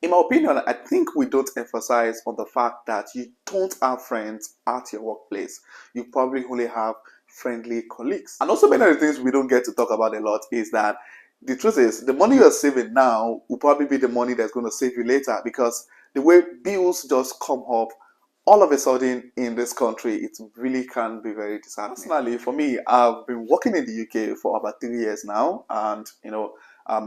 In my opinion, I think we don't emphasize on the fact that you don't have friends at your workplace. You probably only have friendly colleagues. And also, many of the things we don't get to talk about a lot is that the truth is the money you're saving now will probably be the money that's going to save you later, because the way bills just come up all of a sudden in this country, it really can be very disheartening. Personally, for me, I've been working in the UK for about 3 years now, and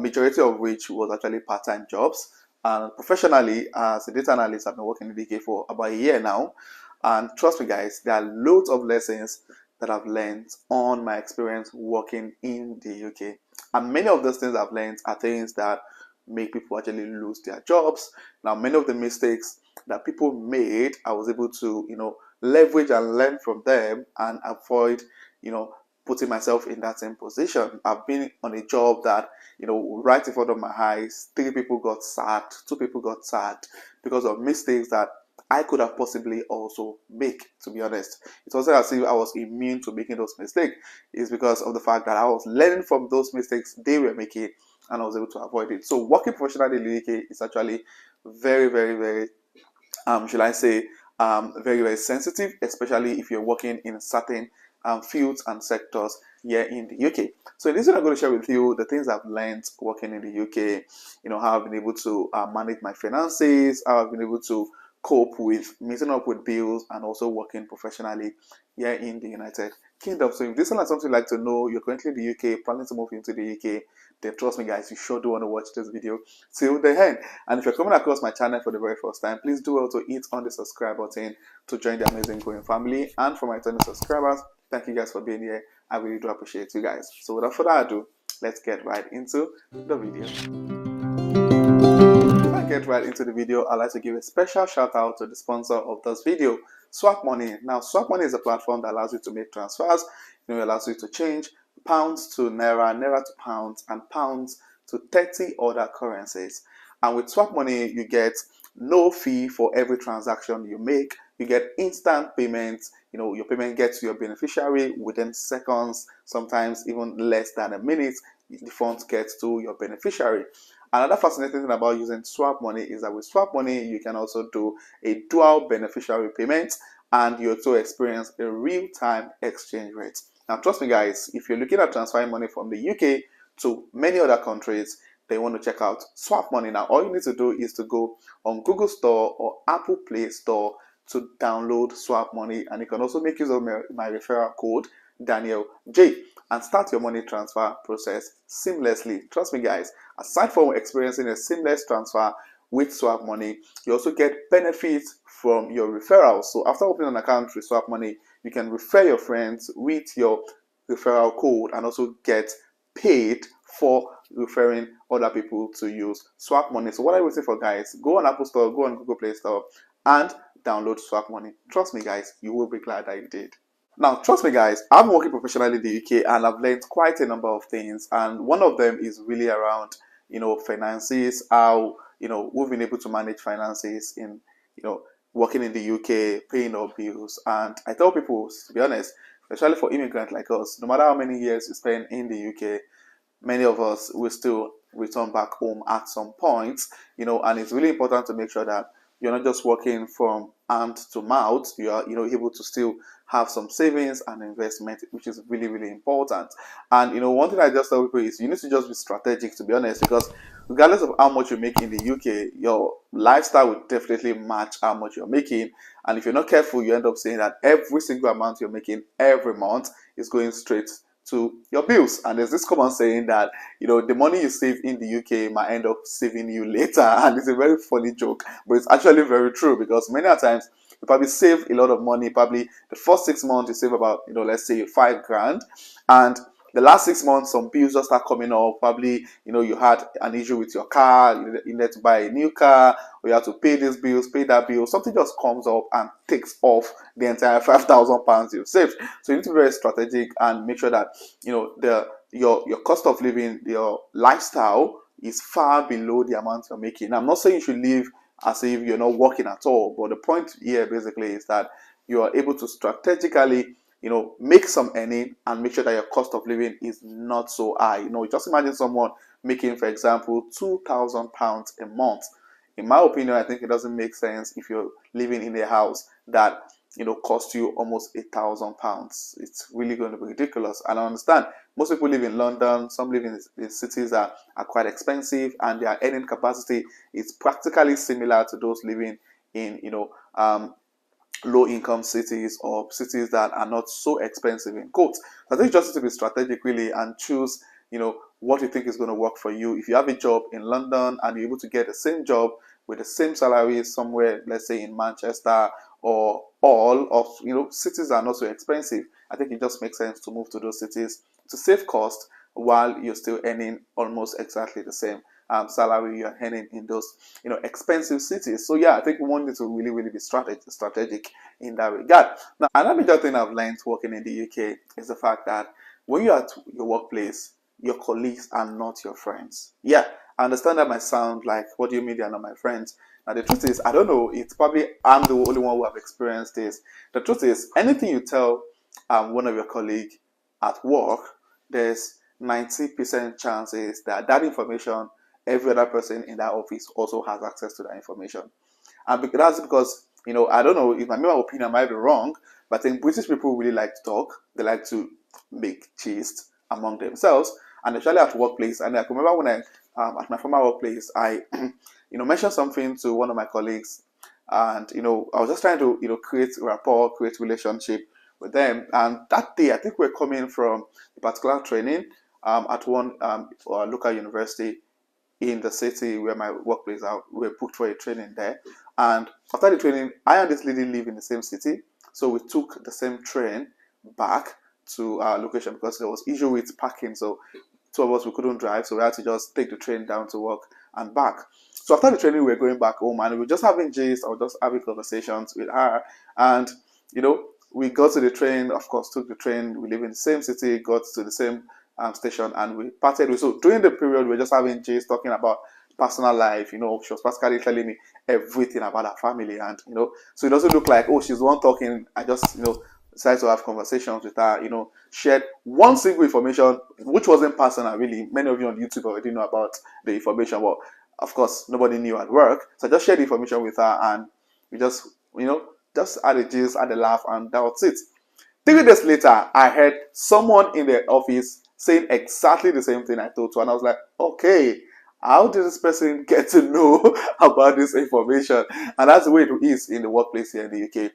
majority of which was actually part-time jobs. And professionally, as a data analyst, I've been working in the UK for about a year now. And trust me, guys, there are loads of lessons that I've learned on my experience working in the UK. And many of those things I've learned are things that make people actually lose their jobs. Now, many of the mistakes that people made, I was able to, leverage and learn from them and avoid, putting myself in that same position. I've been on a job that, right in front of my eyes, 3 people got sacked, 2 people got sacked because of mistakes that I could have possibly also make, to be honest. It wasn't as if I was immune to making those mistakes. It's because of the fact that I was learning from those mistakes they were making, and I was able to avoid it. So working professionally in the UK is actually very, very, very, should I say, very, very sensitive, especially if you're working in certain fields and sectors here in the UK. So in this video, I'm going to share with you the things I've learned working in the UK, how I've been able to manage my finances, how I've been able to cope with meeting up with bills, and also working professionally here in the United Kingdom. So if this is something you'd like to know, you're currently in the UK, planning to move into the UK, then trust me, guys, you sure do want to watch this video till the end. And if you're coming across my channel for the very first time, please do also hit on the subscribe button to join the amazing growing family. And for my returning subscribers, thank you guys for being here. I really do appreciate you guys. So without further ado, let's get right into the video. Before I get right into the video, I'd like to give a special shout out to the sponsor of this video, Swap Money. Now, Swap Money is a platform that allows you to make transfers. It allows you to change pounds to naira, naira to pounds, and pounds to 30 other currencies. And with Swap Money, you get no fee for every transaction you make. You get instant payments. Your payment gets to your beneficiary within seconds, sometimes even less than a minute. The funds get to your beneficiary. Another fascinating thing about using Swap Money is that with Swap Money, you can also do a dual beneficiary payment, and you also experience a real-time exchange rate. Now, trust me, guys, if you're looking at transferring money from the UK to many other countries, they want to check out Swap Money. Now, all you need to do is to go on Google Store or Apple Play Store to download Swap Money, and you can also make use of my referral code, Daniel J, and start your money transfer process seamlessly. Trust me, guys, aside from experiencing a seamless transfer with Swap Money, you also get benefits from your referrals. So after opening an account with Swap Money, you can refer your friends with your referral code and also get paid for referring other people to use Swap Money. So what are you waiting for, guys? Go on Apple Store, go on Google Play Store, and download Swap Money. Trust me, guys, you will be glad that you did. Now, trust me, guys, I'm working professionally in the UK, and I've learned quite a number of things. And one of them is really around, finances, how, we've been able to manage finances in, working in the UK, paying our bills. And I tell people, to be honest, especially for immigrants like us, no matter how many years you spend in the UK, many of us will still return back home at some point, and it's really important to make sure that you're not just working from hand to mouth. You are, able to still have some savings and investment, which is really, really important. And one thing I just tell people is you need to just be strategic, to be honest, because regardless of how much you make in the UK, your lifestyle will definitely match how much you're making. And if you're not careful, you end up saying that every single amount you're making every month is going straight to your bills. And there's this common saying that the money you save in the UK might end up saving you later, and it's a very funny joke, but it's actually very true, because many times you probably save a lot of money. Probably the first 6 months you save about let's say 5 grand, and the last 6 months some bills just start coming up. Probably you had an issue with your car, you need to buy a new car, or you have to pay these bills, pay that bill. Something just comes up and takes off the entire £5,000 you've saved. So you need to be very strategic and make sure that your cost of living, your lifestyle is far below the amount you're making. Now, I'm not saying you should live as if you're not working at all, but the point here basically is that you are able to strategically make some earning and make sure that your cost of living is not so high. Just imagine someone making, for example, £2,000 a month in my opinion, I think it doesn't make sense if you're living in a house that cost you almost £1,000. It's really going to be ridiculous. And I understand most people live in London, some live in cities that are quite expensive, and their earning capacity is practically similar to those living in low income cities or cities that are not so expensive in quotes. So I think you just need to be strategic really and choose what you think is going to work for you. If you have a job in London and you're able to get the same job with the same salary somewhere, let's say in Manchester or all of cities that are not so expensive, I think it just makes sense to move to those cities to save cost while you're still earning almost exactly the same salary you're earning in those expensive cities. So yeah, I think we want to really be strategic in that regard. Now, another major thing I've learned working in the UK is the fact that when you're at your workplace, your colleagues are not your friends. Yeah, I understand that might sound like, what do you mean they are not my friends? Now the truth is, I don't know, it's probably I'm the only one who have experienced this. The truth is, anything you tell one of your colleagues at work, there's 90% chances that that information, every other person in that office also has access to that information. And that's because, I don't know, if my opinion might be wrong, but I think British people really like to talk. They like to make gist among themselves, and especially at workplace. And I can remember when at my former workplace, I, mentioned something to one of my colleagues, and, I was just trying to, create rapport, create relationship with them. And that day, I think we're coming from a particular training at one local university in the city where my workplace are. We were booked for a training there, and after the training, I and this lady live in the same city, so we took the same train back to our location because there was issue with parking. So two of us, we couldn't drive, so we had to just take the train down to work and back. So after the training, we were going back home, and we were just having gist or just having conversations with her. And we got to the train. Of course, took the train. We live in the same city. Got to the same station, and we parted with. So during the period, we were just having gist, talking about personal life. She was practically telling me everything about her family, and so it doesn't look like, oh, she's the one talking. I just decided to have conversations with her, shared one single information, which wasn't personal really. Many of you on YouTube already know about the information, but of course, nobody knew at work. So I just shared the information with her, and we just, just had a gist, had a laugh, and that was it. 3 days later, I heard someone in the office saying exactly the same thing I told her, and I was like, okay, how did this person get to know about this information? And that's the way it is in the workplace here in the UK.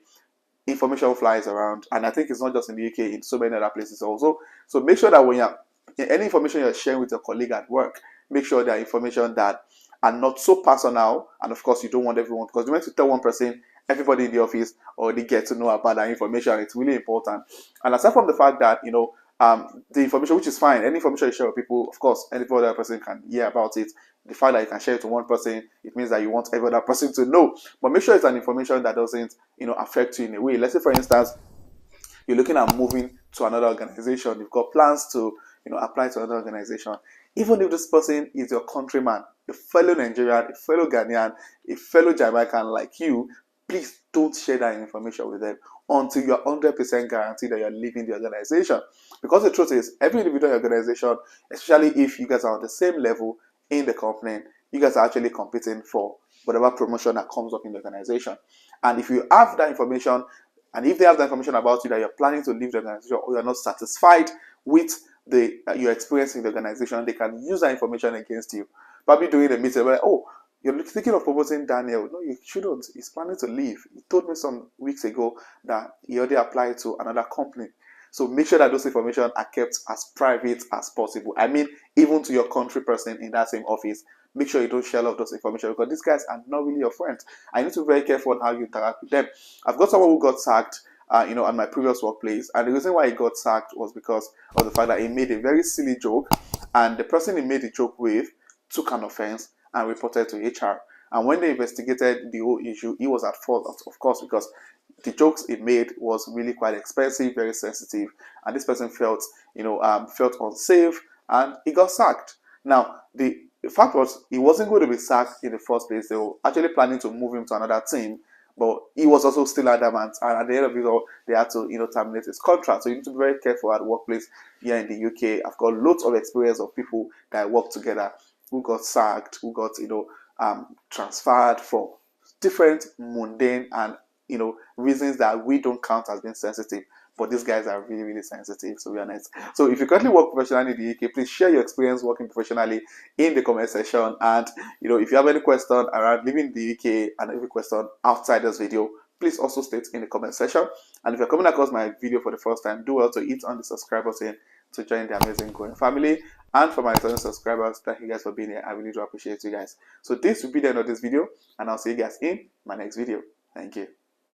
Information flies around, and I think it's not just in the UK, in so many other places also. So make sure that when you're any information you're sharing with your colleague at work, make sure there are information that are not so personal. And of course, you don't want everyone, because you want to tell one person, everybody in the office already get to know about that information. It's really important. And aside from the fact that the information, which is fine, any information you share with people, of course, any other person can hear about it. The fact that you can share it to one person, it means that you want every other person to know. But make sure it's an information that doesn't, affect you in a way. Let's say, for instance, you're looking at moving to another organization. You've got plans to, apply to another organization. Even if this person is your countryman, a fellow Nigerian, a fellow Ghanaian, a fellow Jamaican like you, please don't share that information with them until you're 100% guaranteed that you're leaving the organization. Because the truth is, every individual organization, especially if you guys are on the same level in the company, you guys are actually competing for whatever promotion that comes up in the organization. And if you have that information, and if they have that information about you that you're planning to leave the organization, or you're not satisfied with your experience in the organization, they can use that information against you. Probably during the meeting, like, oh, you're thinking of promoting Daniel. No, you shouldn't. He's planning to leave. He told me some weeks ago that he already applied to another company. So make sure that those information are kept as private as possible. I mean, even to your country person in that same office, make sure you don't share all of those information, because these guys are not really your friends. I need to be very careful on how you interact with them. I've got someone who got sacked, at my previous workplace, and the reason why he got sacked was because of the fact that he made a very silly joke, and the person he made the joke with took an offense and reported to HR. And when they investigated the whole issue, he was at fault, of course, because the jokes he made was really quite expensive, very sensitive, and this person felt, felt unsafe, and he got sacked. Now, the fact was, he wasn't going to be sacked in the first place. They were actually planning to move him to another team, but he was also still adamant, and at the end of it all, they had to, terminate his contract. So you need to be very careful at the workplace here in the UK. I've got lots of experience of people that I work together who got sacked, who got, transferred for different mundane and reasons that we don't count as being sensitive. But these guys are really, really sensitive, to be honest. So if you currently work professionally in the UK, please share your experience working professionally in the comment section. And if you have any question around living in the UK and every question outside this video, please also state in the comment section. And if you're coming across my video for the first time, do well to hit on the subscribe button to join the amazing growing family. And for my returning subscribers, thank you guys for being here. I really do appreciate you guys. So this will be the end of this video, and I'll see you guys in my next video. Thank you.